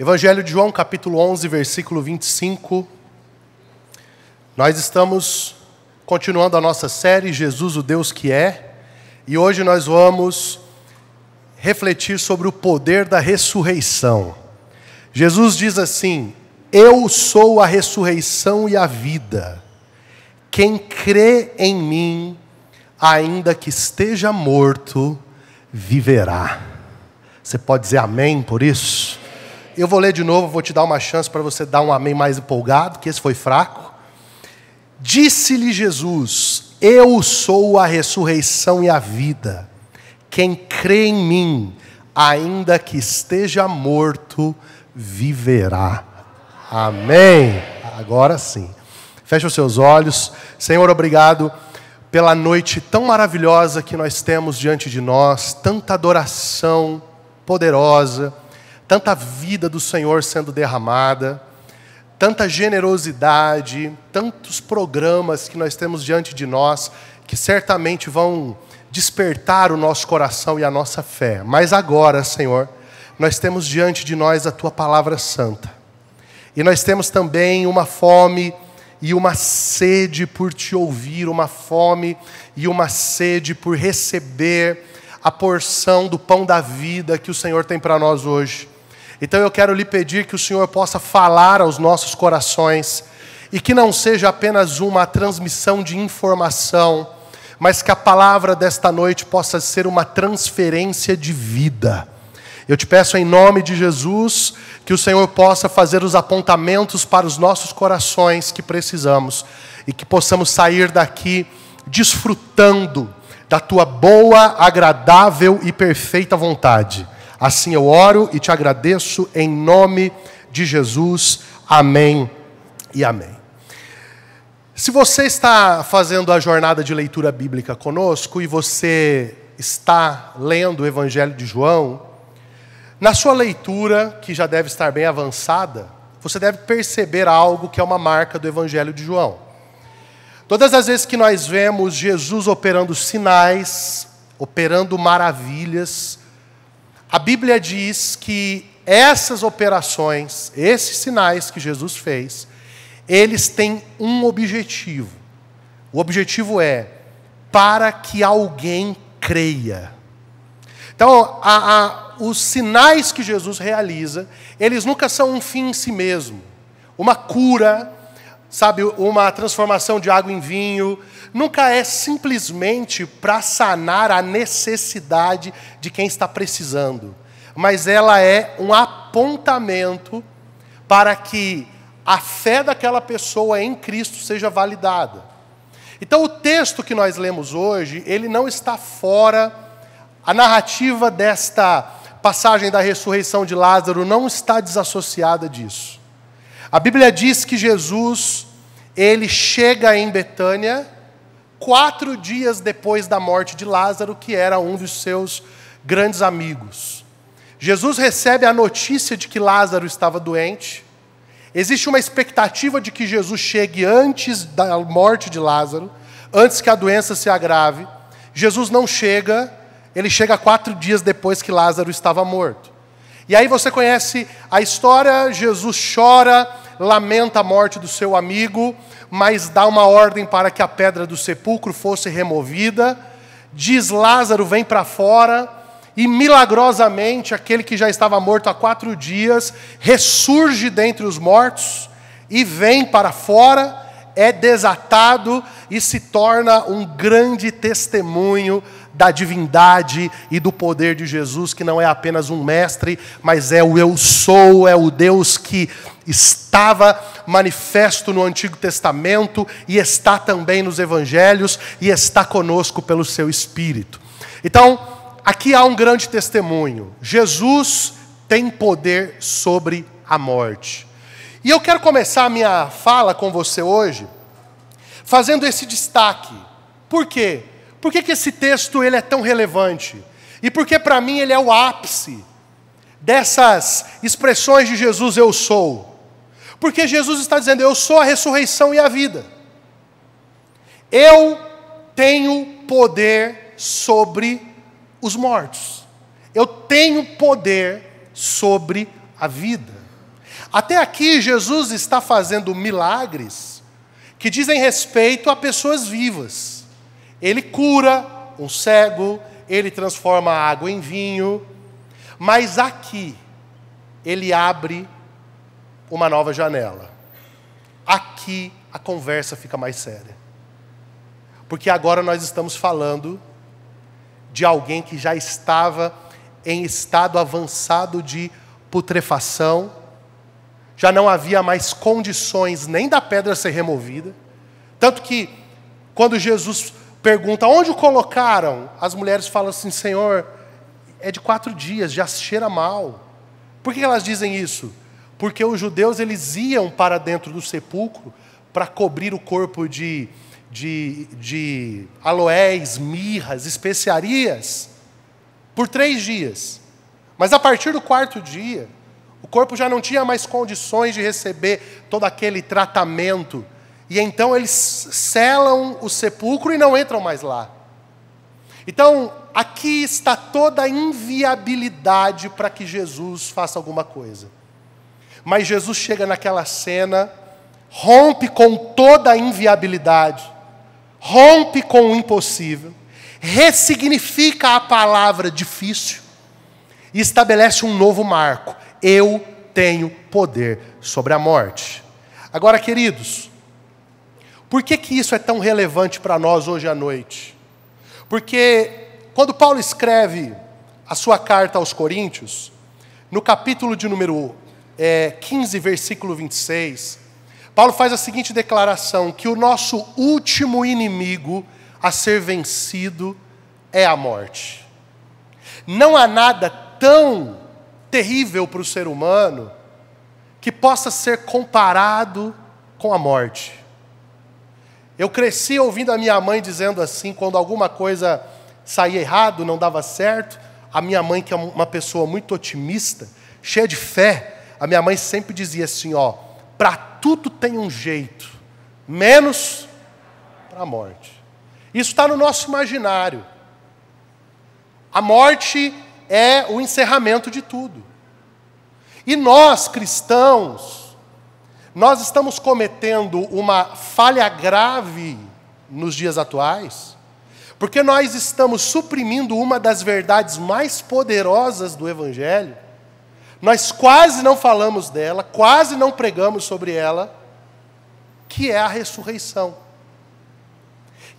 Evangelho de João, capítulo 11, versículo 25. Nós estamos continuando a nossa série, Jesus, o Deus que é. E hoje nós vamos refletir sobre o poder da ressurreição. Jesus diz assim: eu sou a ressurreição e a vida. Quem crê em mim, ainda que esteja morto, viverá. Você pode dizer amém por isso? Eu vou ler de novo, vou te dar uma chance para você dar um amém mais empolgado, que esse foi fraco. Disse-lhe Jesus: eu sou a ressurreição e a vida. Quem crê em mim, ainda que esteja morto, viverá. Amém. Agora sim. Feche os seus olhos. Senhor, obrigado pela noite tão maravilhosa que nós temos diante de nós. Tanta adoração poderosa. Tanta vida do Senhor sendo derramada, tanta generosidade, tantos programas que nós temos diante de nós, que certamente vão despertar o nosso coração e a nossa fé. Mas agora, Senhor, nós temos diante de nós a Tua Palavra Santa. E nós temos também uma fome e uma sede por Te ouvir, uma fome e uma sede por receber a porção do pão da vida que o Senhor tem para nós hoje. Então eu quero lhe pedir que o Senhor possa falar aos nossos corações e que não seja apenas uma transmissão de informação, mas que a palavra desta noite possa ser uma transferência de vida. Eu te peço em nome de Jesus que o Senhor possa fazer os apontamentos para os nossos corações que precisamos e que possamos sair daqui desfrutando da Tua boa, agradável e perfeita vontade. Assim eu oro e te agradeço em nome de Jesus. Amém e amém. Se você está fazendo a jornada de leitura bíblica conosco e você está lendo o Evangelho de João, na sua leitura, que já deve estar bem avançada, você deve perceber algo que é uma marca do Evangelho de João. Todas as vezes que nós vemos Jesus operando sinais, operando maravilhas, a Bíblia diz que essas operações, esses sinais que Jesus fez, eles têm um objetivo. O objetivo é para que alguém creia. Então, os sinais que Jesus realiza, eles nunca são um fim em si mesmo. Uma cura, sabe, uma transformação de água em vinho, nunca é simplesmente para sanar a necessidade de quem está precisando, mas ela é um apontamento para que a fé daquela pessoa em Cristo seja validada. Então o texto que nós lemos hoje, ele não está fora, a narrativa desta passagem da ressurreição de Lázaro não está desassociada disso. A Bíblia diz que Jesus, ele chega em Betânia 4 dias depois da morte de Lázaro, que era um dos seus grandes amigos. Jesus recebe a notícia de que Lázaro estava doente. Existe uma expectativa de que Jesus chegue antes da morte de Lázaro, antes que a doença se agrave. Jesus não chega, ele chega 4 dias depois que Lázaro estava morto. E aí você conhece a história, Jesus chora, lamenta a morte do seu amigo, mas dá uma ordem para que a pedra do sepulcro fosse removida. Diz: Lázaro, vem para fora. E milagrosamente, aquele que já estava morto há 4 dias, ressurge dentre os mortos e vem para fora, é desatado e se torna um grande testemunho da divindade e do poder de Jesus, que não é apenas um mestre, mas é o eu sou, é o Deus que estava manifesto no Antigo Testamento e está também nos Evangelhos e está conosco pelo seu Espírito. Então, aqui há um grande testemunho. Jesus tem poder sobre a morte. E eu quero começar a minha fala com você hoje fazendo esse destaque. Por quê? Por que esse texto ele é tão relevante? E porque para mim ele é o ápice dessas expressões de Jesus, eu sou. Porque Jesus está dizendo: eu sou a ressurreição e a vida. Eu tenho poder sobre os mortos. Eu tenho poder sobre a vida. Até aqui, Jesus está fazendo milagres que dizem respeito a pessoas vivas. Ele cura um cego, ele transforma a água em vinho, mas aqui, ele abre uma nova janela. Aqui, a conversa fica mais séria. Porque agora nós estamos falando de alguém que já estava em estado avançado de putrefação, já não havia mais condições nem da pedra ser removida, tanto que, quando Jesus pergunta, onde o colocaram? As mulheres falam assim, Senhor, é de 4 dias, já cheira mal. Por que elas dizem isso? Porque os judeus, eles iam para dentro do sepulcro para cobrir o corpo de aloés, mirras, especiarias, por 3 dias. Mas a partir do 4º dia, o corpo já não tinha mais condições de receber todo aquele tratamento. E então eles selam o sepulcro e não entram mais lá. Então, aqui está toda a inviabilidade para que Jesus faça alguma coisa. Mas Jesus chega naquela cena, rompe com toda a inviabilidade, rompe com o impossível, ressignifica a palavra difícil e estabelece um novo marco. Eu tenho poder sobre a morte. Agora, queridos, por que isso é tão relevante para nós hoje à noite? Porque quando Paulo escreve a sua carta aos Coríntios, no capítulo de número 15, versículo 26, Paulo faz a seguinte declaração, que o nosso último inimigo a ser vencido é a morte. Não há nada tão terrível para o ser humano que possa ser comparado com a morte. Eu cresci ouvindo a minha mãe dizendo assim, quando alguma coisa saía errado, não dava certo, a minha mãe, que é uma pessoa muito otimista, cheia de fé, a minha mãe sempre dizia assim, para tudo tem um jeito, menos para a morte. Isso está no nosso imaginário. A morte é o encerramento de tudo. E nós, cristãos, nós estamos cometendo uma falha grave nos dias atuais, porque nós estamos suprimindo uma das verdades mais poderosas do Evangelho. Nós quase não falamos dela, quase não pregamos sobre ela, que é a ressurreição.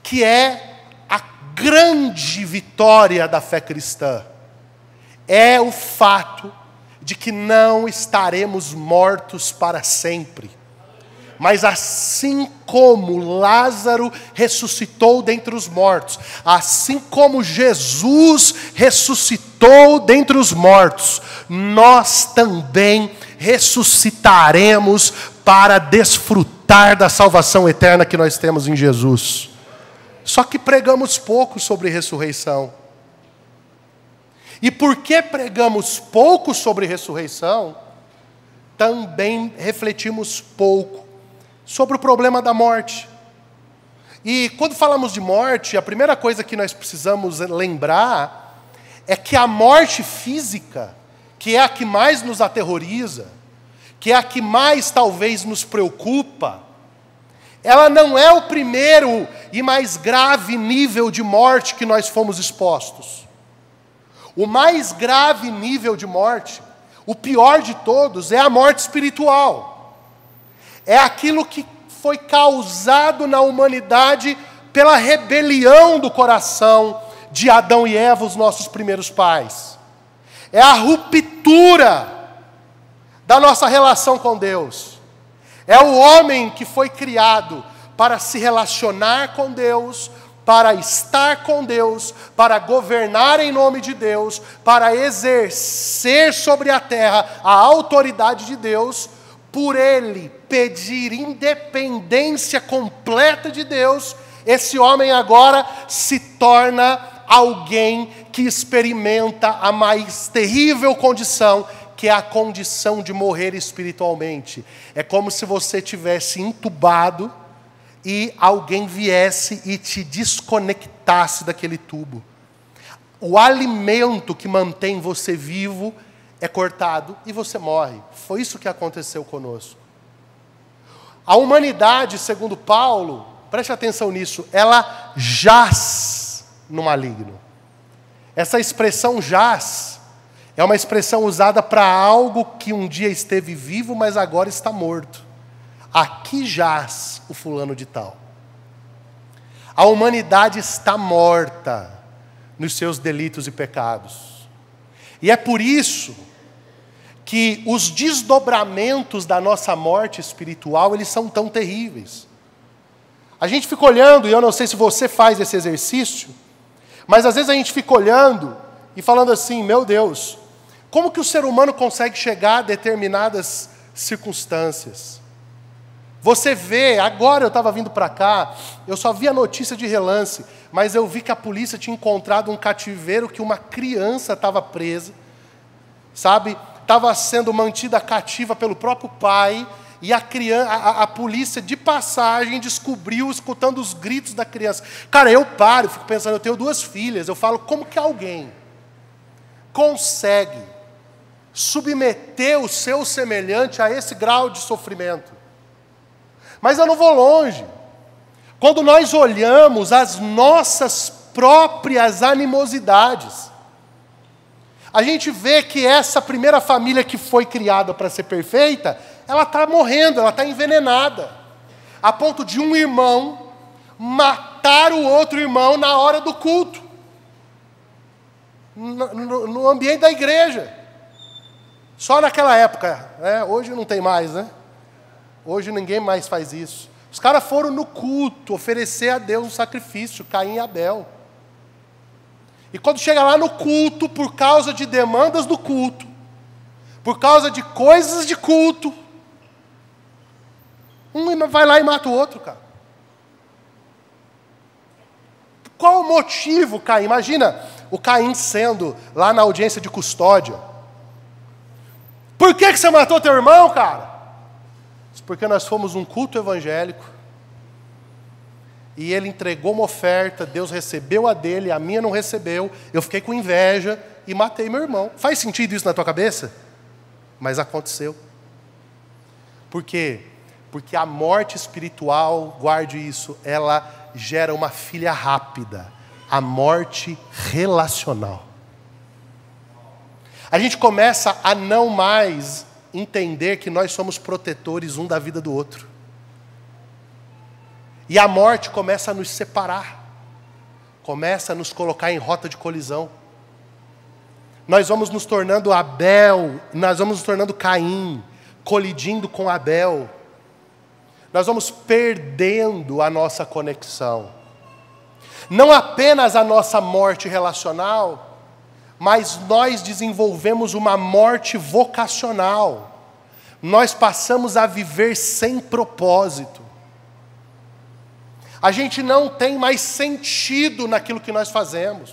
Que é a grande vitória da fé cristã. É o fato de que não estaremos mortos para sempre. Mas assim como Lázaro ressuscitou dentre os mortos, assim como Jesus ressuscitou dentre os mortos, nós também ressuscitaremos para desfrutar da salvação eterna que nós temos em Jesus. Só que pregamos pouco sobre ressurreição. E porque pregamos pouco sobre ressurreição, também refletimos pouco sobre o problema da morte. E quando falamos de morte, a primeira coisa que nós precisamos lembrar é que a morte física, que é a que mais nos aterroriza, que é a que mais talvez nos preocupa, ela não é o primeiro e mais grave nível de morte que nós fomos expostos. O mais grave nível de morte, o pior de todos, é a morte espiritual. É aquilo que foi causado na humanidade pela rebelião do coração de Adão e Eva, os nossos primeiros pais. É a ruptura da nossa relação com Deus. É o homem que foi criado para se relacionar com Deus, para estar com Deus, para governar em nome de Deus, para exercer sobre a terra a autoridade de Deus, por ele pedir independência completa de Deus. Esse homem agora se torna alguém que experimenta a mais terrível condição, que é a condição de morrer espiritualmente. É como se você tivesse entubado e alguém viesse e te desconectasse daquele tubo. O alimento que mantém você vivo é cortado e você morre. Foi isso que aconteceu conosco. A humanidade, segundo Paulo, preste atenção nisso, ela jaz no maligno. Essa expressão jaz é uma expressão usada para algo que um dia esteve vivo, mas agora está morto. Aqui jaz o fulano de tal. A humanidade está morta nos seus delitos e pecados. E é por isso que os desdobramentos da nossa morte espiritual, eles são tão terríveis. A gente fica olhando, e eu não sei se você faz esse exercício, mas às vezes a gente fica olhando e falando assim, meu Deus, como que o ser humano consegue chegar a determinadas circunstâncias? Você vê, agora eu estava vindo para cá, eu só vi a notícia de relance, mas eu vi que a polícia tinha encontrado um cativeiro que uma criança estava presa, sabe? Estava sendo mantida cativa pelo próprio pai, e a polícia, de passagem, descobriu, escutando os gritos da criança. Cara, eu fico pensando, eu tenho 2 filhas, eu falo, como que alguém consegue submeter o seu semelhante a esse grau de sofrimento? Mas eu não vou longe. Quando nós olhamos as nossas próprias animosidades, a gente vê que essa primeira família que foi criada para ser perfeita, ela está morrendo, ela está envenenada. A ponto de um irmão matar o outro irmão na hora do culto. No ambiente da igreja. Só naquela época, né? Hoje não tem mais, né? Hoje ninguém mais faz isso. Os caras foram no culto oferecer a Deus um sacrifício, Caim e Abel. E quando chega lá no culto, por causa de demandas do culto, por causa de coisas de culto, um vai lá e mata o outro, cara. Qual o motivo, Caim? Imagina o Caim sendo lá na audiência de custódia. Por que você matou teu irmão, cara? Porque nós fomos um culto evangélico, e ele entregou uma oferta, Deus recebeu a dele, a minha não recebeu, eu fiquei com inveja e matei meu irmão. Faz sentido isso na tua cabeça? Mas aconteceu. Por quê? Porque a morte espiritual, guarde isso, ela gera uma filha rápida, a morte relacional. A gente começa a não mais entender que nós somos protetores um da vida do outro. E a morte começa a nos separar, começa a nos colocar em rota de colisão. Nós vamos nos tornando Abel, nós vamos nos tornando Caim, colidindo com Abel. Nós vamos perdendo a nossa conexão. Não apenas a nossa morte relacional, mas nós desenvolvemos uma morte vocacional. Nós passamos a viver sem propósito. A gente não tem mais sentido naquilo que nós fazemos.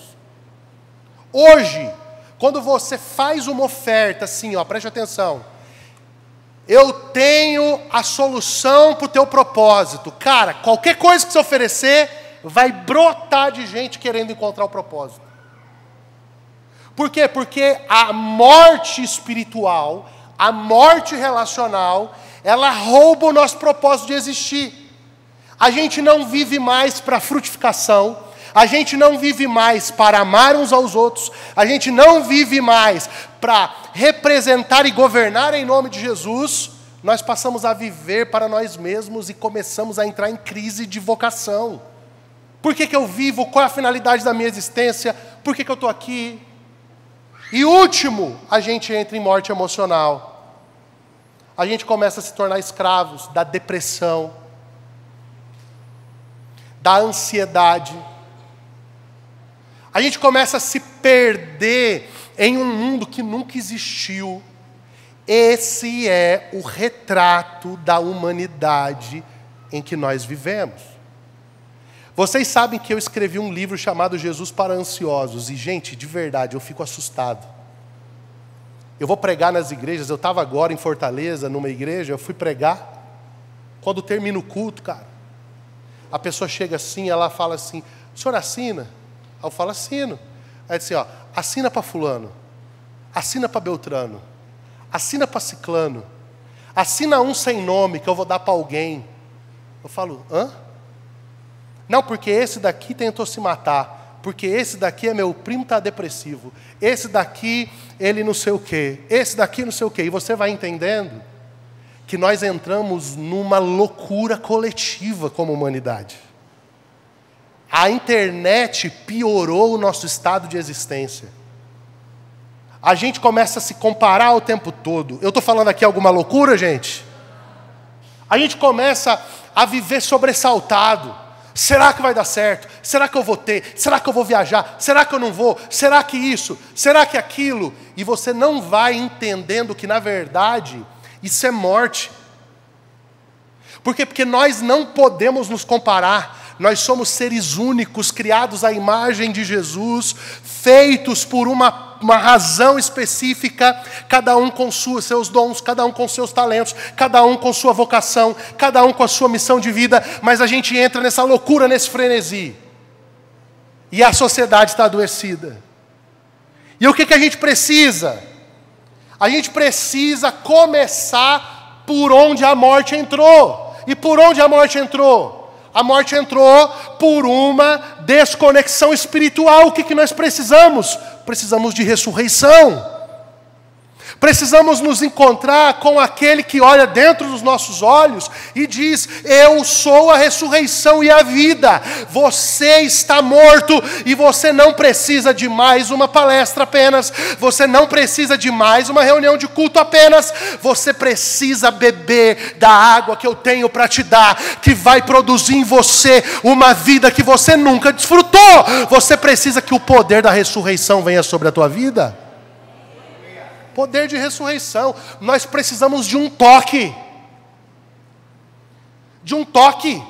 Hoje, quando você faz uma oferta, assim, ó, preste atenção. Eu tenho a solução para o teu propósito. Cara, qualquer coisa que você oferecer, vai brotar de gente querendo encontrar o propósito. Por quê? Porque a morte espiritual, a morte relacional, ela rouba o nosso propósito de existir. A gente não vive mais para frutificação, a gente não vive mais para amar uns aos outros, a gente não vive mais para representar e governar em nome de Jesus. Nós passamos a viver para nós mesmos e começamos a entrar em crise de vocação. Por que eu vivo? Qual é a finalidade da minha existência? Por que eu estou aqui? E último, a gente entra em morte emocional. A gente começa a se tornar escravos da depressão, da ansiedade. A gente começa a se perder em um mundo que nunca existiu. Esse é o retrato da humanidade em que nós vivemos. Vocês sabem que eu escrevi um livro chamado Jesus para Ansiosos. E, gente, de verdade, eu fico assustado. Eu vou pregar nas igrejas. Eu estava agora em Fortaleza, numa igreja. Eu fui pregar. Quando termina o culto, cara, a pessoa chega assim, ela fala assim, o senhor assina? Aí eu falo, assino. Aí diz assim, ó, assina para fulano. assina para Beltrano, assina para Ciclano, assina um sem nome que eu vou dar para alguém. Eu falo, hã? Não, porque esse daqui tentou se matar, porque esse daqui é meu primo, está depressivo, esse daqui, ele não sei o quê, esse daqui não sei o quê. E você vai entendendo que nós entramos numa loucura coletiva como humanidade. A internet piorou o nosso estado de existência. A gente começa a se comparar o tempo todo. Eu estou falando aqui alguma loucura, gente? A gente começa a viver sobressaltado. Será que vai dar certo? Será que eu vou ter? Será que eu vou viajar? Será que eu não vou? Será que isso? Será que aquilo? E você não vai entendendo que, na verdade, isso é morte. Por quê? Porque nós não podemos nos comparar. Nós somos seres únicos, criados à imagem de Jesus, feitos por uma razão específica, cada um com seus dons, cada um com seus talentos, cada um com sua vocação, cada um com a sua missão de vida, mas a gente entra nessa loucura, nesse frenesi. E a sociedade está adoecida. E o que a gente precisa? A gente precisa começar por onde a morte entrou. E por onde a morte entrou? A morte entrou por uma desconexão espiritual. O que nós precisamos? Precisamos de ressurreição. Precisamos nos encontrar com aquele que olha dentro dos nossos olhos e diz: eu sou a ressurreição e a vida. Você está morto e você não precisa de mais uma palestra apenas. Você não precisa de mais uma reunião de culto apenas. Você precisa beber da água que eu tenho para te dar, que vai produzir em você uma vida que você nunca desfrutou. Você precisa que o poder da ressurreição venha sobre a tua vida. Poder de ressurreição. Nós precisamos de um toque. De um toque.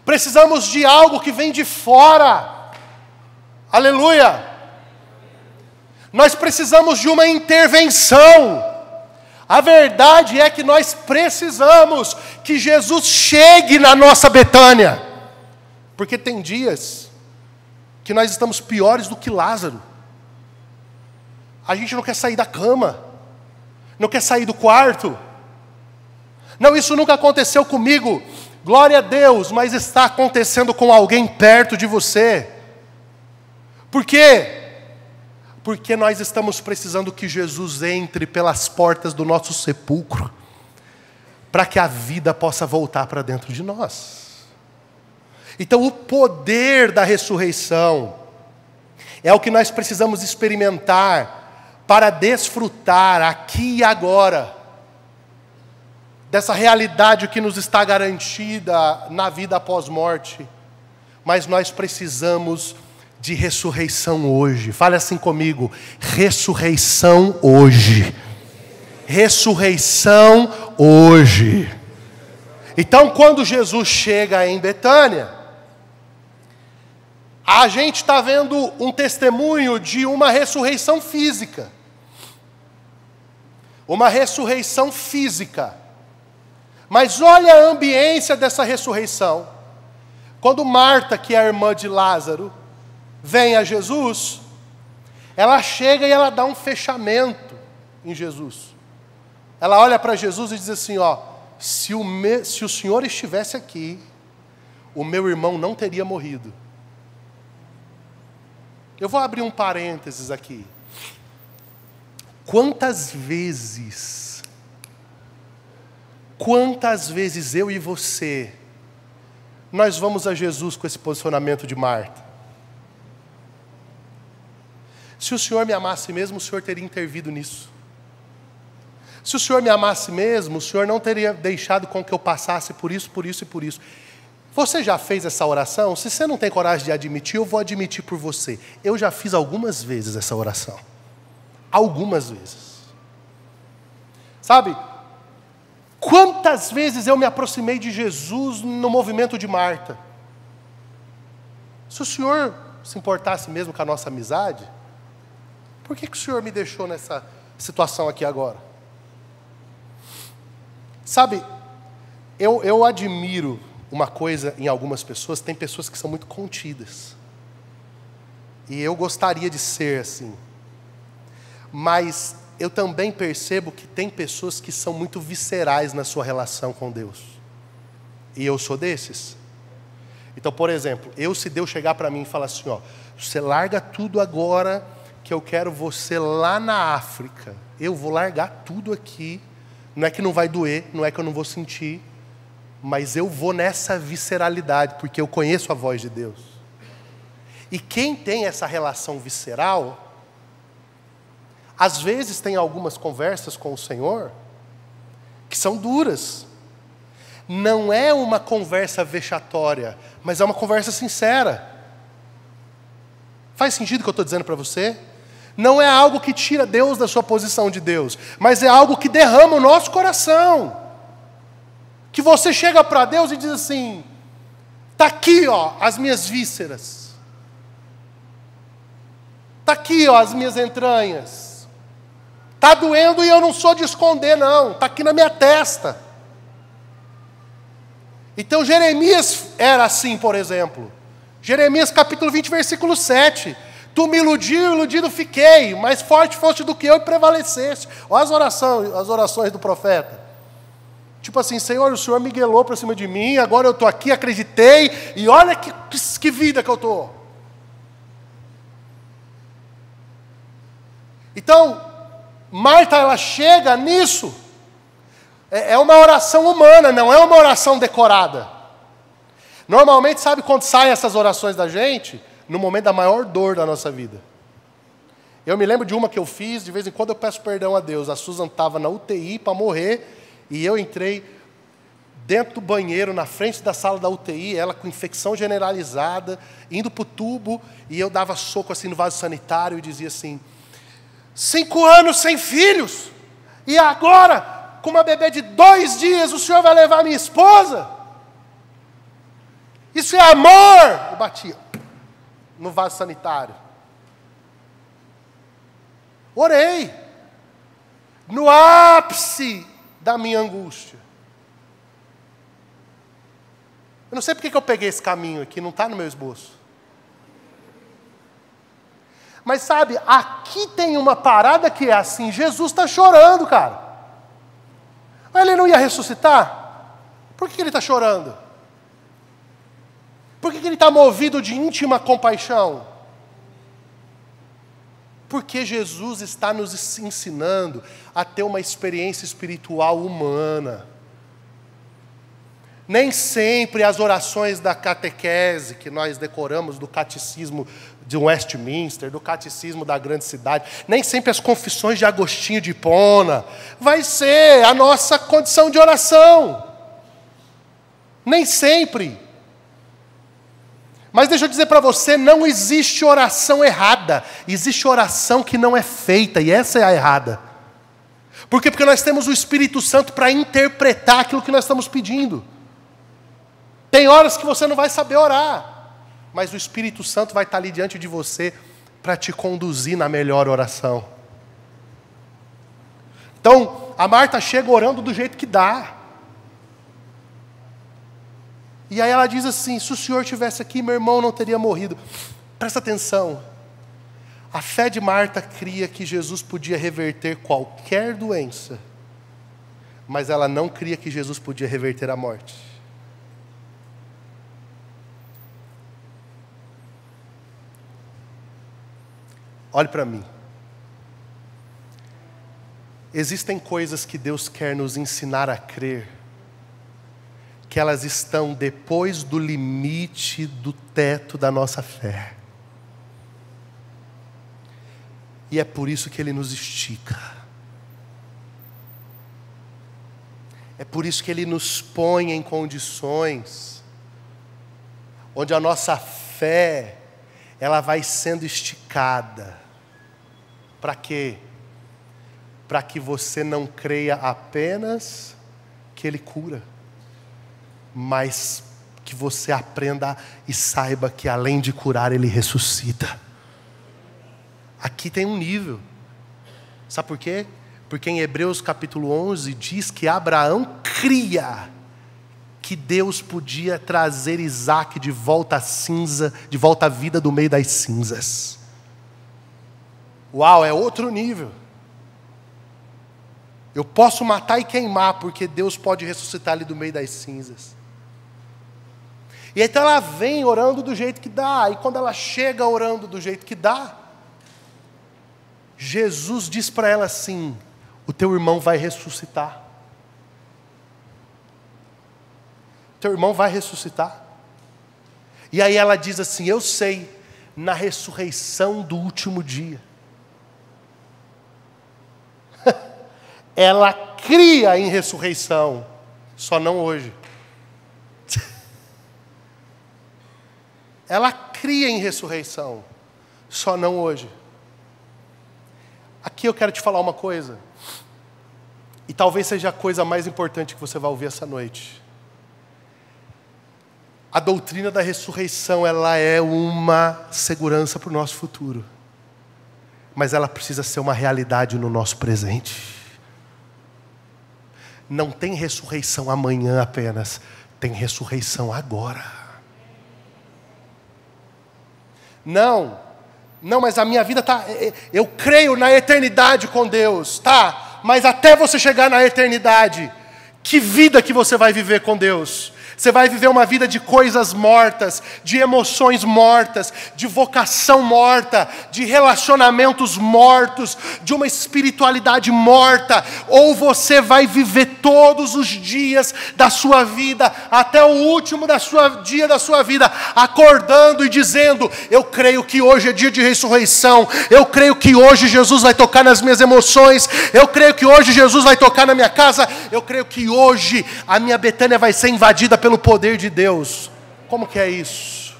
Precisamos de algo que vem de fora. Aleluia. Nós precisamos de uma intervenção. A verdade é que nós precisamos que Jesus chegue na nossa Betânia. Porque tem dias que nós estamos piores do que Lázaro. A gente não quer sair da cama, não quer sair do quarto. Não, isso nunca aconteceu comigo, glória a Deus, mas está acontecendo com alguém perto de você. Por quê? Porque nós estamos precisando que Jesus entre pelas portas do nosso sepulcro, para que a vida possa voltar para dentro de nós. Então o poder da ressurreição é o que nós precisamos experimentar para desfrutar aqui e agora dessa realidade que nos está garantida na vida após morte. Mas nós precisamos de ressurreição hoje. Fale assim comigo: ressurreição hoje. Ressurreição hoje. Então, quando Jesus chega em Betânia, a gente está vendo um testemunho de uma ressurreição física. Uma ressurreição física. Mas olha a ambiência dessa ressurreição. Quando Marta, que é a irmã de Lázaro, vem a Jesus, ela chega e ela dá um fechamento em Jesus. Ela olha para Jesus e diz assim, ó, se o Senhor estivesse aqui, o meu irmão não teria morrido. Eu vou abrir um parênteses aqui. Quantas vezes eu e você, nós vamos a Jesus com esse posicionamento de Marta? Se o Senhor me amasse mesmo, o Senhor teria intervido nisso. Se o Senhor me amasse mesmo, o Senhor não teria deixado com que eu passasse por isso, por isso e por isso. Você já fez essa oração? Se você não tem coragem de admitir, eu vou admitir por você. Eu já fiz algumas vezes essa oração. Algumas vezes. Sabe? Quantas vezes eu me aproximei de Jesus no movimento de Marta? Se o Senhor se importasse mesmo com a nossa amizade, por que o Senhor me deixou nessa situação aqui agora? Sabe, eu admiro uma coisa em algumas pessoas. Tem pessoas que são muito contidas. E eu gostaria de ser assim. Mas eu também percebo que tem pessoas que são muito viscerais na sua relação com Deus. E eu sou desses. Então, por exemplo, se Deus chegar para mim e falar assim, ó, você larga tudo agora, que eu quero você lá na África. Eu vou largar tudo aqui. Não é que não vai doer, não é que eu não vou sentir, mas eu vou nessa visceralidade, porque eu conheço a voz de Deus. E quem tem essa relação visceral, às vezes tem algumas conversas com o Senhor que são duras. Não é uma conversa vexatória, mas é uma conversa sincera. Faz sentido o que eu estou dizendo para você? Não é algo que tira Deus da sua posição de Deus, mas é algo que derrama o nosso coração. Que você chega para Deus e diz assim, está aqui, ó, as minhas vísceras. Está aqui, ó, as minhas entranhas. Está doendo e eu não sou de esconder, não. Está aqui na minha testa. Então Jeremias era assim, por exemplo. Jeremias capítulo 20, versículo 7. Tu me iludiu, iludido fiquei, mais forte foste do que eu e prevaleceste. Olha as orações do profeta. Tipo assim, Senhor, o Senhor miguelou para cima de mim, agora eu estou aqui, acreditei, e olha que vida que eu estou. Então, Marta, ela chega nisso. É uma oração humana, não é uma oração decorada. Normalmente, sabe quando saem essas orações da gente? No momento da maior dor da nossa vida. Eu me lembro de uma que eu fiz, de vez em quando eu peço perdão a Deus. A Susan estava na UTI para morrer, e eu entrei dentro do banheiro, na frente da sala da UTI, ela com infecção generalizada, indo para o tubo, e eu dava soco assim no vaso sanitário e dizia assim, 5 anos sem filhos, e agora, com uma bebê de 2 dias, o Senhor vai levar minha esposa? Isso é amor! Eu batia no vaso sanitário. Orei. No ápice da minha angústia. Eu não sei porque que eu peguei esse caminho aqui, não está no meu esboço. Mas sabe, aqui tem uma parada que é assim, Jesus está chorando, cara. Mas ele não ia ressuscitar? Por que ele está chorando? Por que ele está movido de íntima compaixão? Porque Jesus está nos ensinando a ter uma experiência espiritual humana. Nem sempre as orações da catequese que nós decoramos do catecismo de Westminster, do catecismo da grande cidade, nem sempre as confissões de Agostinho de Hipona, vai ser a nossa condição de oração. Nem sempre. Mas deixa eu dizer para você, não existe oração errada. Existe oração que não é feita, e essa é a errada. Por quê? Porque nós temos o Espírito Santo para interpretar aquilo que nós estamos pedindo. Tem horas que você não vai saber orar, mas o Espírito Santo vai estar ali diante de você para te conduzir na melhor oração. Então, a Marta chega orando do jeito que dá. E aí ela diz assim, se o Senhor estivesse aqui, meu irmão não teria morrido. Presta atenção. A fé de Marta cria que Jesus podia reverter qualquer doença, mas ela não cria que Jesus podia reverter a morte. Olhe para mim. Existem coisas que Deus quer nos ensinar a crer, que elas estão depois do limite do teto da nossa fé. E é por isso que Ele nos estica. É por isso que Ele nos põe em condições onde a nossa fé, ela vai sendo esticada. Para quê? Para que você não creia apenas que Ele cura, mas que você aprenda e saiba que além de curar, Ele ressuscita. Aqui tem um nível. Sabe por quê? Porque em Hebreus capítulo 11 diz que Abraão cria que Deus podia trazer Isaac de volta à cinza, de volta à vida do meio das cinzas. Uau, é outro nível. Eu posso matar e queimar, porque Deus pode ressuscitar ali do meio das cinzas. E então ela vem orando do jeito que dá. E quando ela chega orando do jeito que dá, Jesus diz para ela assim: o teu irmão vai ressuscitar. Teu irmão vai ressuscitar. E aí ela diz assim: eu sei, na ressurreição do último dia. Ela cria em ressurreição, só não hoje. Ela cria em ressurreição, só não hoje. Aqui eu quero te falar uma coisa, e talvez seja a coisa mais importante que você vai ouvir essa noite. A doutrina da ressurreição, ela é uma segurança para o nosso futuro, mas ela precisa ser uma realidade no nosso presente. Não tem ressurreição amanhã apenas, tem ressurreição agora. Não, mas a minha vida está... Eu creio na eternidade com Deus, tá? Mas até você chegar na eternidade, que vida que você vai viver com Deus? Você vai viver uma vida de coisas mortas, de emoções mortas, de vocação morta, de relacionamentos mortos, de uma espiritualidade morta. Ou você vai viver todos os dias da sua vida, até o último dia da sua vida, acordando e dizendo: eu creio que hoje é dia de ressurreição, eu creio que hoje Jesus vai tocar nas minhas emoções, eu creio que hoje Jesus vai tocar na minha casa, eu creio que hoje a minha Betânia vai ser invadida pelo poder de Deus. Como que é isso?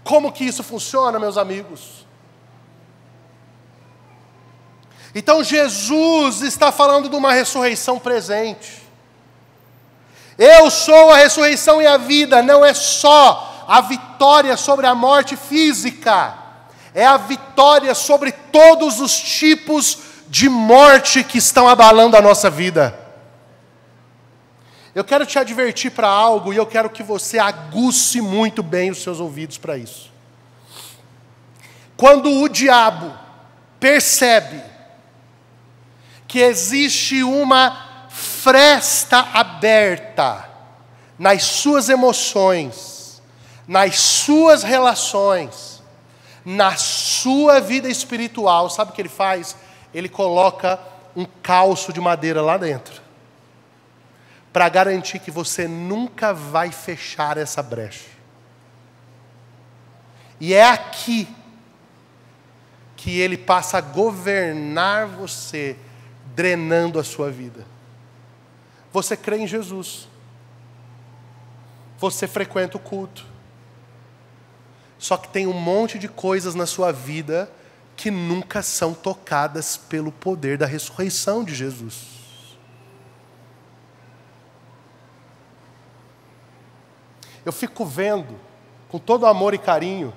Como que isso funciona, meus amigos? Então Jesus está falando de uma ressurreição presente. Eu sou a ressurreição e a vida. Não é só a vitória sobre a morte física, é a vitória sobre todos os tipos de morte que estão abalando a nossa vida. Eu quero te advertir para algo, e eu quero que você aguce muito bem os seus ouvidos para isso. Quando o diabo percebe que existe uma fresta aberta nas suas emoções, nas suas relações, na sua vida espiritual, sabe o que ele faz? Ele coloca um calço de madeira lá dentro, para garantir que você nunca vai fechar essa brecha. E é aqui que ele passa a governar você, drenando a sua vida. Você crê em Jesus. Você frequenta o culto. Só que tem um monte de coisas na sua vida que nunca são tocadas pelo poder da ressurreição de Jesus. Eu fico vendo, com todo amor e carinho,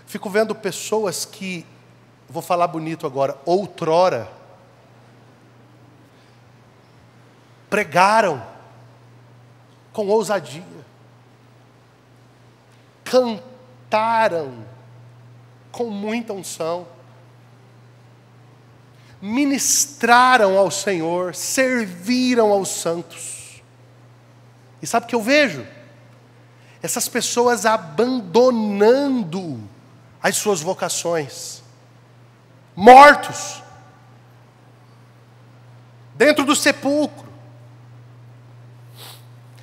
fico vendo pessoas que, vou falar bonito agora, outrora, pregaram com ousadia, cantaram com muita unção, ministraram ao Senhor, serviram aos santos. E sabe o que eu vejo? Essas pessoas abandonando as suas vocações, mortos, dentro do sepulcro.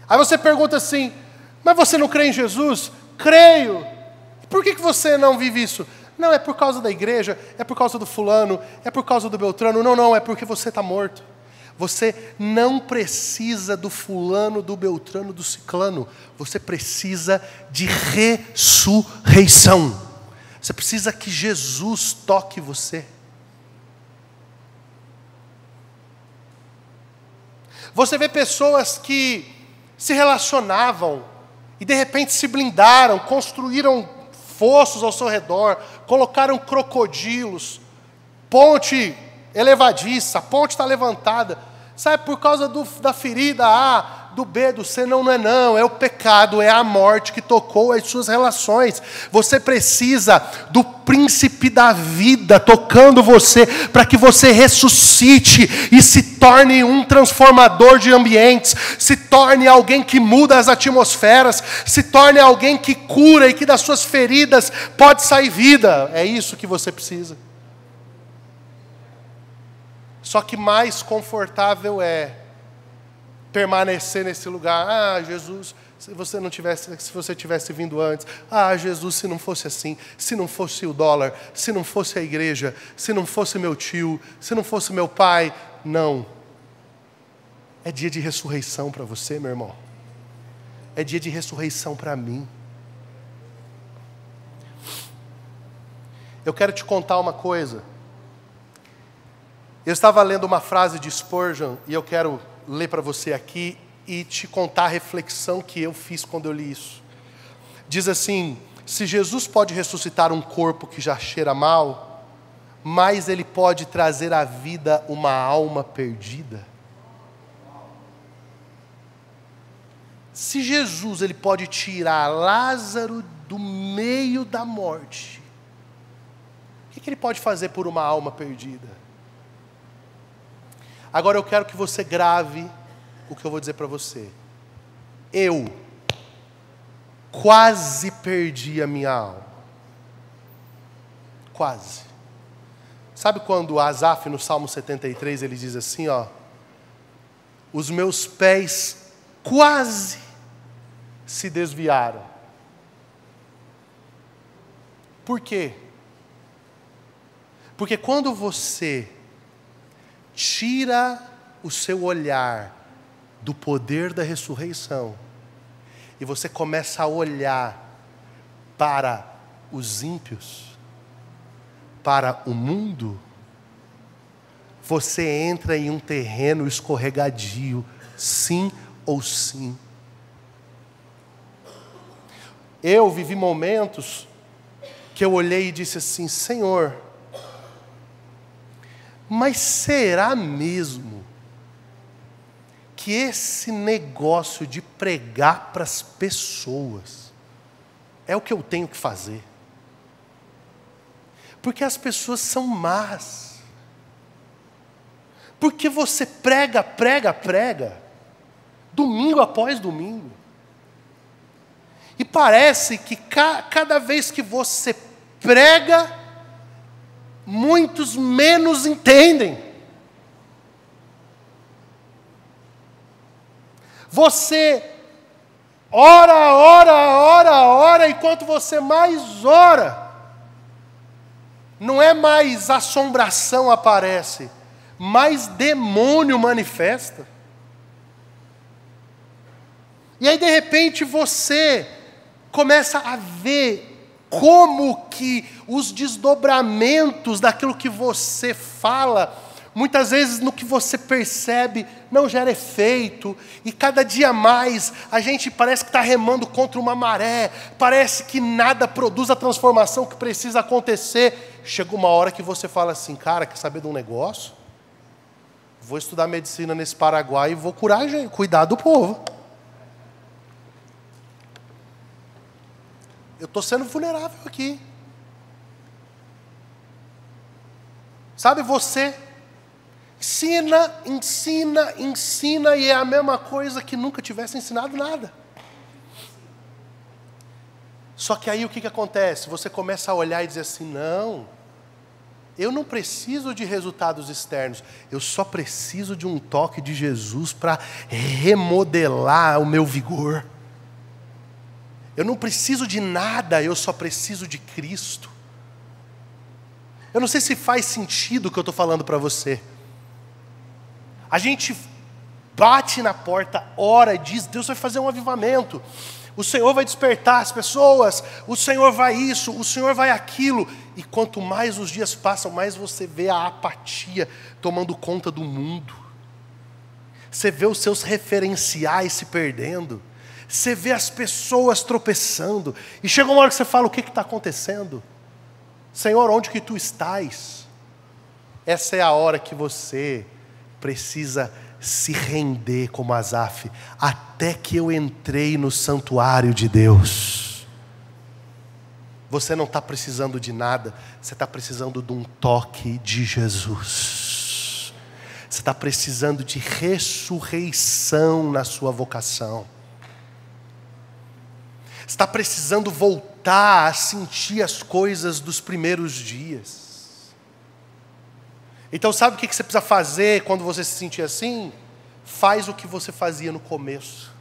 Aí você pergunta assim: mas você não crê em Jesus? Creio. Por que você não vive isso? Não, é por causa da igreja, é por causa do fulano, é por causa do Beltrano. Não, é porque você está morto. Você não precisa do fulano, do Beltrano, do ciclano. Você precisa de ressurreição. Você precisa que Jesus toque você. Você vê pessoas que se relacionavam e de repente se blindaram, construíram fossos ao seu redor, colocaram crocodilos, ponte elevadiça, a ponte está levantada. Sabe, por causa da ferida A, do B, do C, não é não. É o pecado, é a morte que tocou as suas relações. Você precisa do príncipe da vida tocando você, para que você ressuscite e se torne um transformador de ambientes, se torne alguém que muda as atmosferas, se torne alguém que cura e que das suas feridas pode sair vida. É isso que você precisa. Só que mais confortável é permanecer nesse lugar. Ah, Jesus, se você tivesse vindo antes. Ah, Jesus, se não fosse assim, se não fosse o dólar, se não fosse a igreja, se não fosse meu tio, se não fosse meu pai. Não. É dia de ressurreição para você, meu irmão. É dia de ressurreição para mim. Eu quero te contar uma coisa. Eu estava lendo uma frase de Spurgeon, e eu quero ler para você aqui e te contar a reflexão que eu fiz quando eu li isso. Diz assim: se Jesus pode ressuscitar um corpo que já cheira mal, mas Ele pode trazer à vida uma alma perdida. Se Jesus ele pode tirar Lázaro do meio da morte, o que Ele pode fazer por uma alma perdida? Agora eu quero que você grave o que eu vou dizer para você. Eu quase perdi a minha alma. Quase. Sabe quando Asaf, no Salmo 73, ele diz assim, ó: os meus pés quase se desviaram. Por quê? Porque quando você tira o seu olhar do poder da ressurreição e você começa a olhar para os ímpios, para o mundo, você entra em um terreno escorregadio, sim ou sim. Eu vivi momentos que eu olhei e disse assim: Senhor, mas será mesmo que esse negócio de pregar para as pessoas é o que eu tenho que fazer? Porque as pessoas são más. Porque você prega, domingo após domingo. E parece que cada vez que você prega, muitos menos entendem. Você ora, e quanto você mais ora, não é mais assombração aparece, mais demônio manifesta. E aí de repente você começa a ver como que os desdobramentos daquilo que você fala, muitas vezes no que você percebe, não gera efeito, e cada dia mais a gente parece que está remando contra uma maré, parece que nada produz a transformação que precisa acontecer. Chega uma hora que você fala assim: cara, quer saber de um negócio? Vou estudar medicina nesse Paraguai e vou curar, gente, cuidar do povo. Eu estou sendo vulnerável aqui. Sabe, você ensina, e é a mesma coisa que nunca tivesse ensinado nada. Só que aí o que acontece? Você começa a olhar e dizer assim: não, eu não preciso de resultados externos, eu só preciso de um toque de Jesus para remodelar o meu vigor. Eu não preciso de nada, eu só preciso de Cristo. Eu não sei se faz sentido o que eu estou falando para você. A gente bate na porta, ora e diz: Deus vai fazer um avivamento. O Senhor vai despertar as pessoas. O Senhor vai isso, o Senhor vai aquilo. E quanto mais os dias passam, mais você vê a apatia tomando conta do mundo. Você vê os seus referenciais se perdendo. Você vê as pessoas tropeçando. E chega uma hora que você fala: o que está acontecendo? Senhor, onde que Tu estás? Essa é a hora que você precisa se render como Asaf, até que eu entrei no santuário de Deus. Você não está precisando de nada, você está precisando de um toque de Jesus. Você está precisando de ressurreição na sua vocação. Você está precisando voltar a sentir as coisas dos primeiros dias. Então sabe o que você precisa fazer quando você se sentir assim? Faz o que você fazia no começo.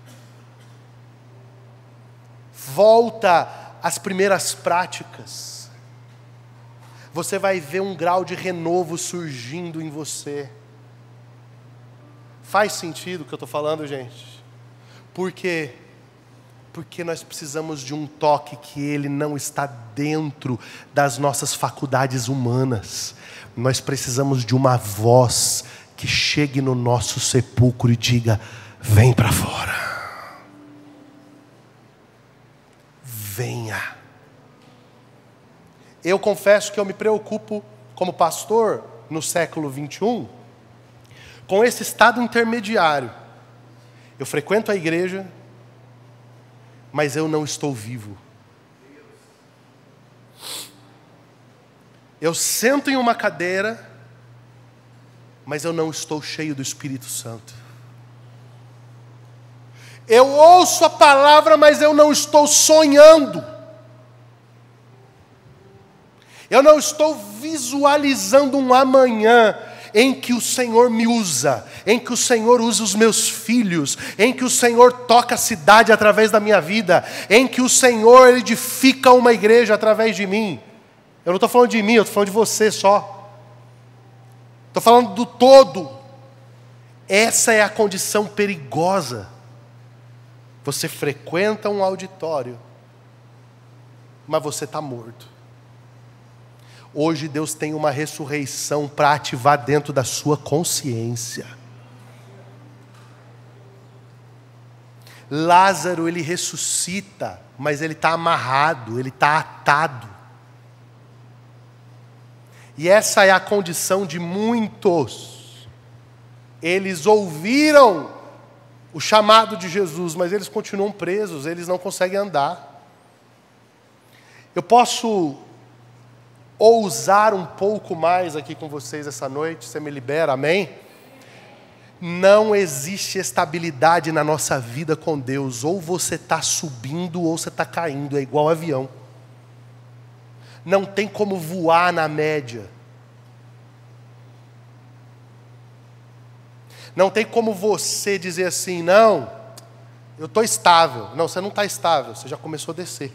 Volta às primeiras práticas. Você vai ver um grau de renovo surgindo em você. Faz sentido o que eu estou falando, gente? Por quê? Porque nós precisamos de um toque que ele não está dentro das nossas faculdades humanas. Nós precisamos de uma voz que chegue no nosso sepulcro e diga: vem para fora. Venha. Eu confesso que eu me preocupo como pastor no século 21 com esse estado intermediário. Eu frequento a igreja, mas eu não estou vivo. Eu sento em uma cadeira, mas eu não estou cheio do Espírito Santo. Eu ouço a palavra, mas eu não estou sonhando. Eu não estou visualizando um amanhã em que o Senhor me usa, em que o Senhor usa os meus filhos, em que o Senhor toca a cidade através da minha vida, em que o Senhor edifica uma igreja através de mim. Eu não estou falando de mim, eu estou falando de você só. Estou falando do todo. Essa é a condição perigosa. Você frequenta um auditório, mas você está morto. Hoje Deus tem uma ressurreição para ativar dentro da sua consciência. Lázaro, ele ressuscita, mas ele está amarrado, ele está atado. E essa é a condição de muitos. Eles ouviram o chamado de Jesus, mas eles continuam presos, eles não conseguem andar. Eu posso ousar um pouco mais aqui com vocês essa noite, você me libera, amém? Não existe estabilidade na nossa vida com Deus, ou você está subindo ou você está caindo, é igual avião. Não tem como voar na média. Não tem como você dizer assim, não, eu estou estável. Não, você não está estável, você já começou a descer.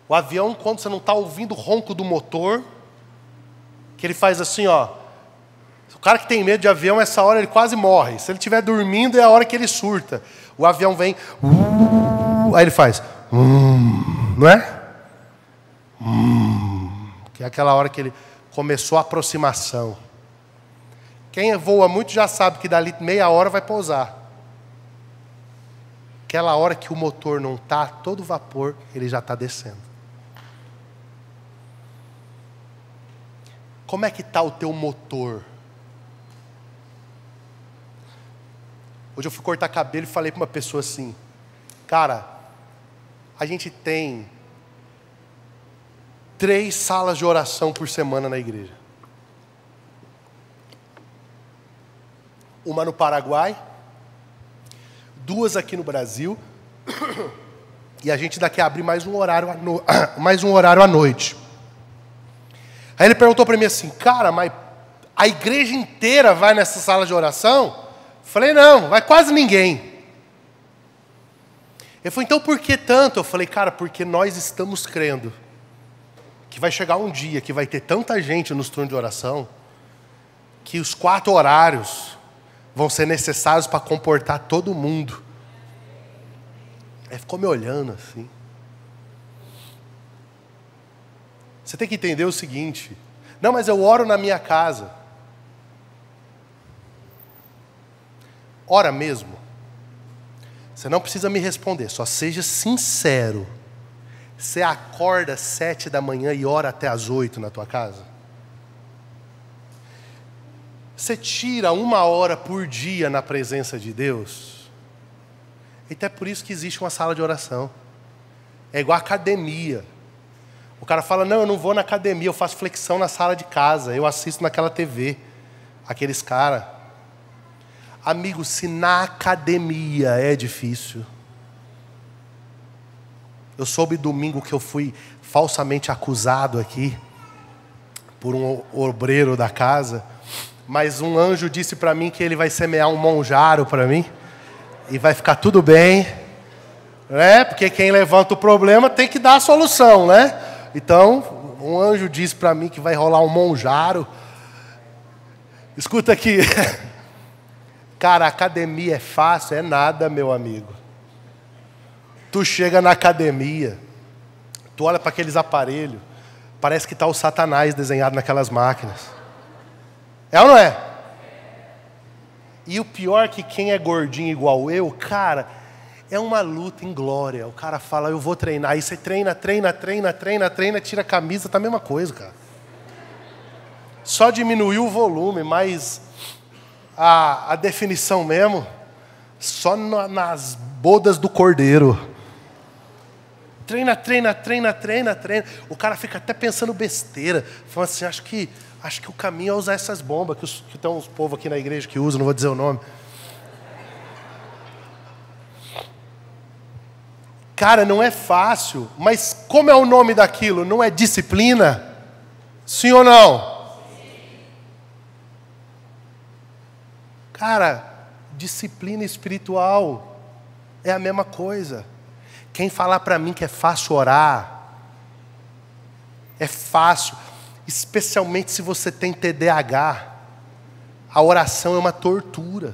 O avião, quando você não está ouvindo o ronco do motor, que ele faz assim, ó. O cara que tem medo de avião, essa hora ele quase morre. Se ele estiver dormindo, é a hora que ele surta. O avião vem, aí ele faz, não é? Que é aquela hora que ele começou a aproximação. Quem voa muito já sabe que dali meia hora vai pousar. Aquela hora que o motor não está, todo vapor, ele já está descendo. Como é que está o teu motor? Hoje eu fui cortar cabelo e falei para uma pessoa assim, cara, a gente tem 3 salas de oração por semana na igreja. Uma no Paraguai, 2 aqui no Brasil, e a gente ainda quer abrir mais um horário à noite. Aí ele perguntou para mim assim, cara, mas a igreja inteira vai nessa sala de oração? Falei, não, vai quase ninguém. Ele falou, então por que tanto? Eu falei, cara, porque nós estamos crendo que vai chegar um dia que vai ter tanta gente nos turnos de oração que os 4 horários vão ser necessários para comportar todo mundo. Aí ficou me olhando assim. Você tem que entender o seguinte, não, mas eu oro na minha casa. Ora mesmo. Você não precisa me responder, só seja sincero. Você acorda às 7 da manhã e ora até às 8 na tua casa? Você tira 1 hora por dia na presença de Deus? Então é por isso que existe uma sala de oração. É igual academia. O cara fala, não, eu não vou na academia, eu faço flexão na sala de casa, eu assisto naquela TV. Aqueles caras. Amigo, se na academia é difícil. Eu soube domingo que eu fui falsamente acusado aqui por um obreiro da casa, mas um anjo disse para mim que ele vai semear um monjaro para mim e vai ficar tudo bem, né? Porque quem levanta o problema tem que dar a solução, né? Então, um anjo disse para mim que vai rolar um monjaro. Escuta aqui. Cara, a academia é fácil? É nada, meu amigo. Tu chega na academia, tu olha para aqueles aparelhos, parece que está o Satanás desenhado naquelas máquinas. É ou não é? E o pior é que quem é gordinho igual eu, cara, é uma luta em glória. O cara fala, eu vou treinar. Aí você treina, tira a camisa, tá a mesma coisa, cara. Só diminuiu o volume, mas a definição mesmo, só nas bodas do cordeiro. Treina. O cara fica até pensando besteira. Falando assim, acho que o caminho é usar essas bombas, que tem uns povos aqui na igreja que usam, não vou dizer o nome. Cara, não é fácil, mas como é o nome daquilo? Não é disciplina? Sim ou não? Cara, disciplina espiritual é a mesma coisa. Quem falar para mim que é fácil orar, é fácil, especialmente se você tem TDAH. A oração é uma tortura.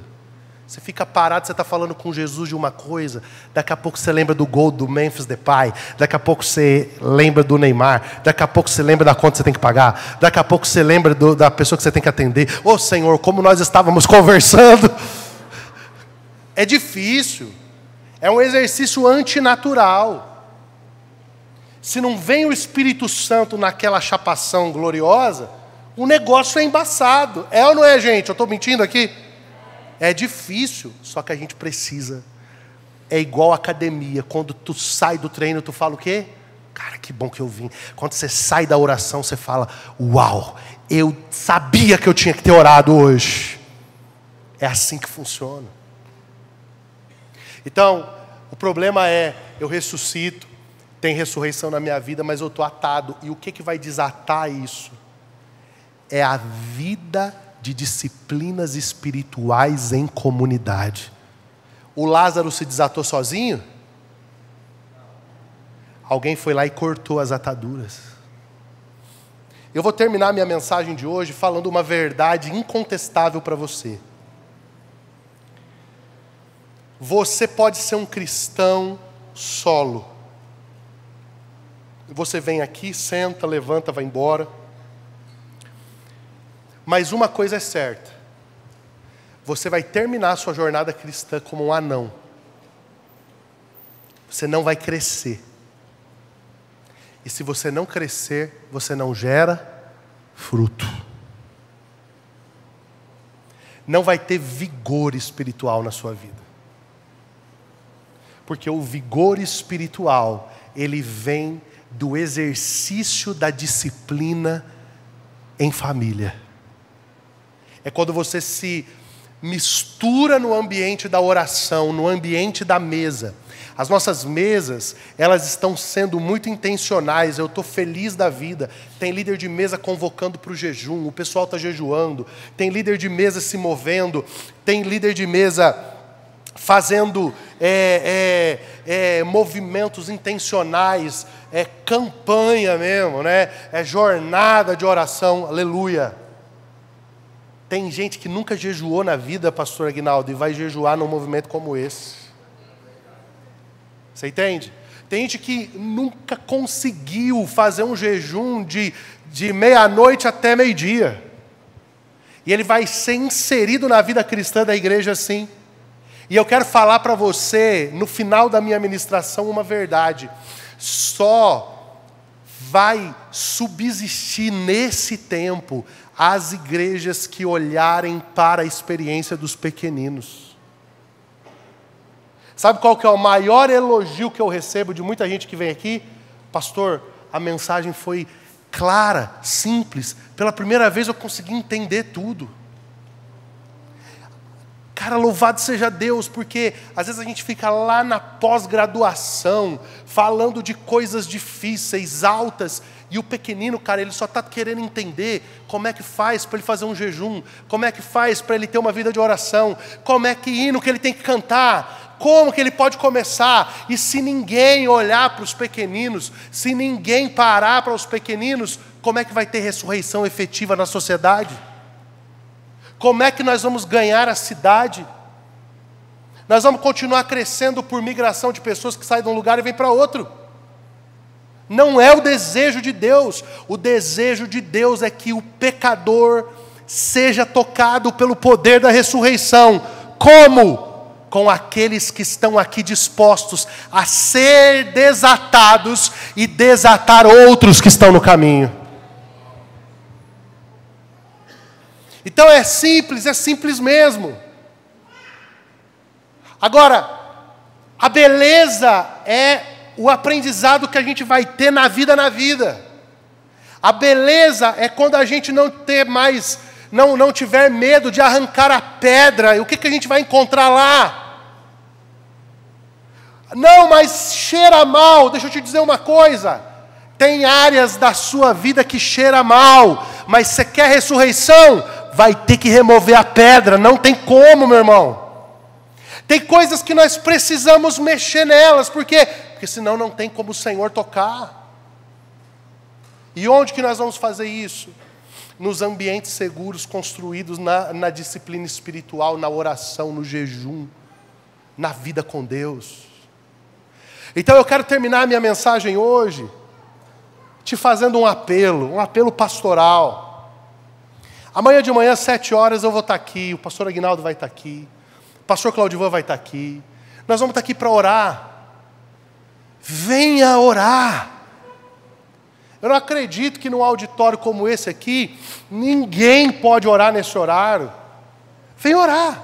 Você fica parado, você está falando com Jesus de uma coisa, daqui a pouco você lembra do gol do Memphis Depay, daqui a pouco você lembra do Neymar, daqui a pouco você lembra da conta que você tem que pagar, daqui a pouco você lembra da pessoa que você tem que atender. Ô Senhor, como nós estávamos conversando. É difícil. É um exercício antinatural. Se não vem o Espírito Santo naquela chapação gloriosa, o negócio é embaçado. É ou não é, gente? Eu estou mentindo aqui? É difícil, só que a gente precisa. É igual a academia. Quando tu sai do treino, tu fala o quê? Cara, que bom que eu vim. Quando você sai da oração, você fala, uau, eu sabia que eu tinha que ter orado hoje. É assim que funciona. Então, o problema é, eu ressuscito, tem ressurreição na minha vida, mas eu estou atado. E o que vai desatar isso? É a vida de disciplinas espirituais em comunidade. O Lázaro se desatou sozinho? Alguém foi lá e cortou as ataduras. Eu vou terminar minha mensagem de hoje falando uma verdade incontestável para você. Você pode ser um cristão solo. Você vem aqui, senta, levanta, vai embora. Mas uma coisa é certa. Você vai terminar a sua jornada cristã como um anão. Você não vai crescer. E se você não crescer, você não gera fruto. Não vai ter vigor espiritual na sua vida. Porque o vigor espiritual, ele vem do exercício da disciplina em família. É quando você se mistura no ambiente da oração, no ambiente da mesa. As nossas mesas, elas estão sendo muito intencionais. Eu estou feliz da vida. Tem líder de mesa convocando para o jejum, o pessoal está jejuando. Tem líder de mesa se movendo. Tem líder de mesa fazendo movimentos intencionais, campanha mesmo, né? Jornada de oração, aleluia. Tem gente que nunca jejuou na vida, pastor Aguinaldo, e vai jejuar num movimento como esse. Você entende? Tem gente que nunca conseguiu fazer um jejum de meia-noite até meio-dia. E ele vai ser inserido na vida cristã da igreja assim. E eu quero falar para você, no final da minha ministração, uma verdade. Só vai subsistir nesse tempo as igrejas que olharem para a experiência dos pequeninos. Sabe qual que é o maior elogio que eu recebo de muita gente que vem aqui? Pastor, a mensagem foi clara, simples. Pela primeira vez eu consegui entender tudo. Cara, louvado seja Deus, porque às vezes a gente fica lá na pós-graduação, falando de coisas difíceis, altas, e o pequenino, cara, ele só está querendo entender como é que faz para ele fazer um jejum, como é que faz para ele ter uma vida de oração, como é que hino que ele tem que cantar, como que ele pode começar. E se ninguém olhar para os pequeninos, se ninguém parar para os pequeninos, como é que vai ter ressurreição efetiva na sociedade? Como é que nós vamos ganhar a cidade? Nós vamos continuar crescendo por migração de pessoas que saem de um lugar e vêm para outro. Não é o desejo de Deus. O desejo de Deus é que o pecador seja tocado pelo poder da ressurreição. Como? Com aqueles que estão aqui dispostos a ser desatados e desatar outros que estão no caminho. Então é simples mesmo. Agora, a beleza é o aprendizado que a gente vai ter na vida. A beleza é quando a gente não tiver medo de arrancar a pedra. E o que a gente vai encontrar lá? Não, mas cheira mal. Deixa eu te dizer uma coisa. Tem áreas da sua vida que cheira mal, mas você quer ressurreição? Vai ter que remover a pedra, não tem como, meu irmão. Tem coisas que nós precisamos mexer nelas, por quê? Porque senão não tem como o Senhor tocar. E onde que nós vamos fazer isso? Nos ambientes seguros construídos na disciplina espiritual, na oração, no jejum, na vida com Deus. Então eu quero terminar a minha mensagem hoje te fazendo um apelo pastoral. Amanhã de manhã, 7 horas, eu vou estar aqui, o pastor Aguinaldo vai estar aqui, o pastor Claudivan vai estar aqui. Nós vamos estar aqui para orar. Venha orar. Eu não acredito que num auditório como esse aqui, ninguém pode orar nesse horário. Venha orar.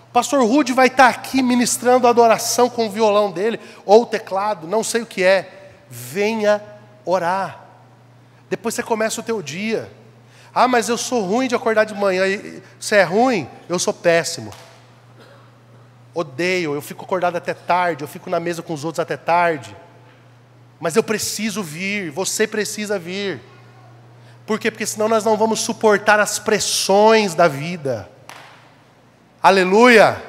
O pastor Rude vai estar aqui ministrando a adoração com o violão dele, ou o teclado, não sei o que é. Venha orar. Depois você começa o teu dia. Ah, mas eu sou ruim de acordar de manhã. Você é ruim? Eu sou péssimo. Odeio, eu fico acordado até tarde, eu fico na mesa com os outros até tarde. Mas eu preciso vir, você precisa vir. Por quê? Porque senão nós não vamos suportar as pressões da vida. Aleluia!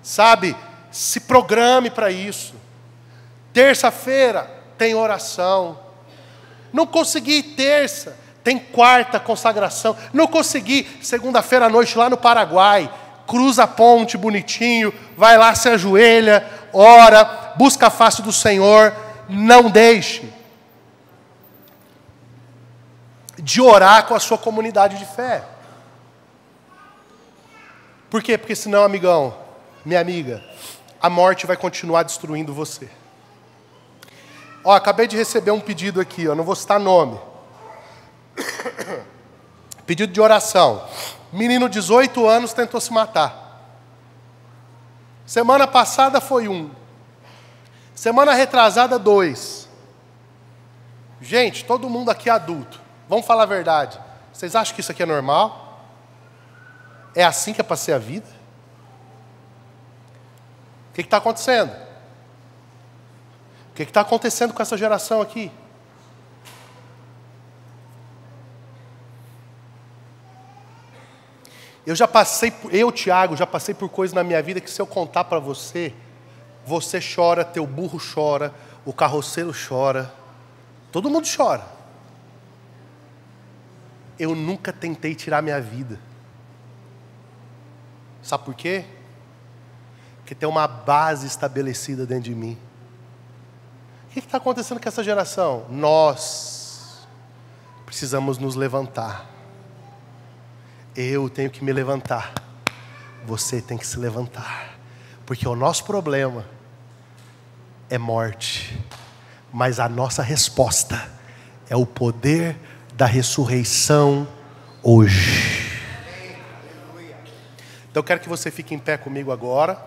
Sabe, se programe para isso. Terça-feira tem oração. Não consegui terça, tem quarta consagração. Não consegui segunda-feira à noite lá no Paraguai. Cruza a ponte bonitinho, vai lá, se ajoelha, ora, busca a face do Senhor. Não deixe de orar com a sua comunidade de fé. Por quê? Porque senão, amigão, minha amiga, a morte vai continuar destruindo você. Ó, acabei de receber um pedido aqui, ó, não vou citar nome. Pedido de oração. Menino, 18 anos, tentou se matar. Semana passada foi 1. Semana retrasada, 2. Gente, todo mundo aqui é adulto. Vamos falar a verdade. Vocês acham que isso aqui é normal? É assim que é para ser a vida? O que está acontecendo? O que está acontecendo com essa geração aqui? Tiago, já passei por coisas na minha vida que se eu contar para você, você chora, teu burro chora, o carroceiro chora, todo mundo chora. Eu nunca tentei tirar minha vida. Sabe por quê? Porque tem uma base estabelecida dentro de mim. O que está acontecendo com essa geração? Nós precisamos nos levantar. Eu tenho que me levantar. Você tem que se levantar. Porque o nosso problema é morte. Mas a nossa resposta é o poder da ressurreição hoje. Então eu quero que você fique em pé comigo agora.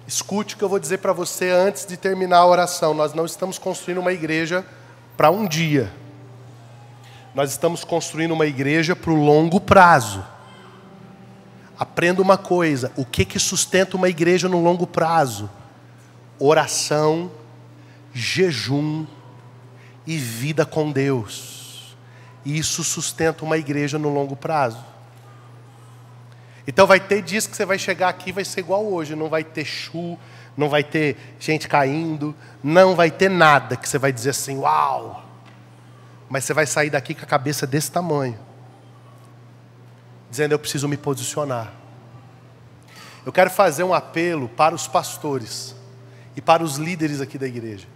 Escute o que eu vou dizer para você antes de terminar a oração. Nós não estamos construindo uma igreja para um dia. Nós estamos construindo uma igreja para o longo prazo. Aprenda uma coisa: o que sustenta uma igreja no longo prazo? Oração, jejum e vida com Deus. Isso sustenta uma igreja no longo prazo. Então vai ter dias que você vai chegar aqui e vai ser igual hoje. Não vai ter não vai ter gente caindo, não vai ter nada que você vai dizer assim, uau. Mas você vai sair daqui com a cabeça desse tamanho, dizendo, eu preciso me posicionar. Eu quero fazer um apelo para os pastores e para os líderes aqui da igreja.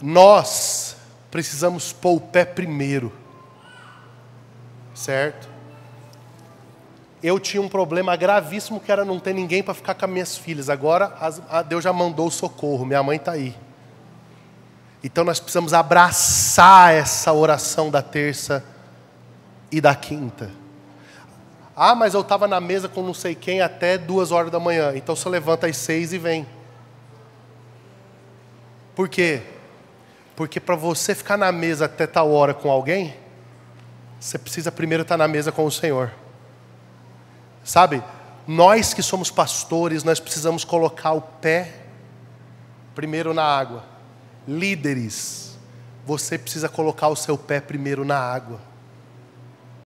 Nós precisamos pôr o pé primeiro, certo? Eu tinha um problema gravíssimo que era não ter ninguém para ficar com as minhas filhas. Agora Deus já mandou o socorro, minha mãe está aí. Então nós precisamos abraçar essa oração da terça e da quinta. Ah, mas eu estava na mesa com não sei quem até 2 horas da manhã. Então você levanta às 6 e vem. Por quê? Porque para você ficar na mesa até tal hora com alguém, você precisa primeiro estar na mesa com o Senhor. Sabe, nós que somos pastores, nós precisamos colocar o pé primeiro na água. Líderes, você precisa colocar o seu pé primeiro na água.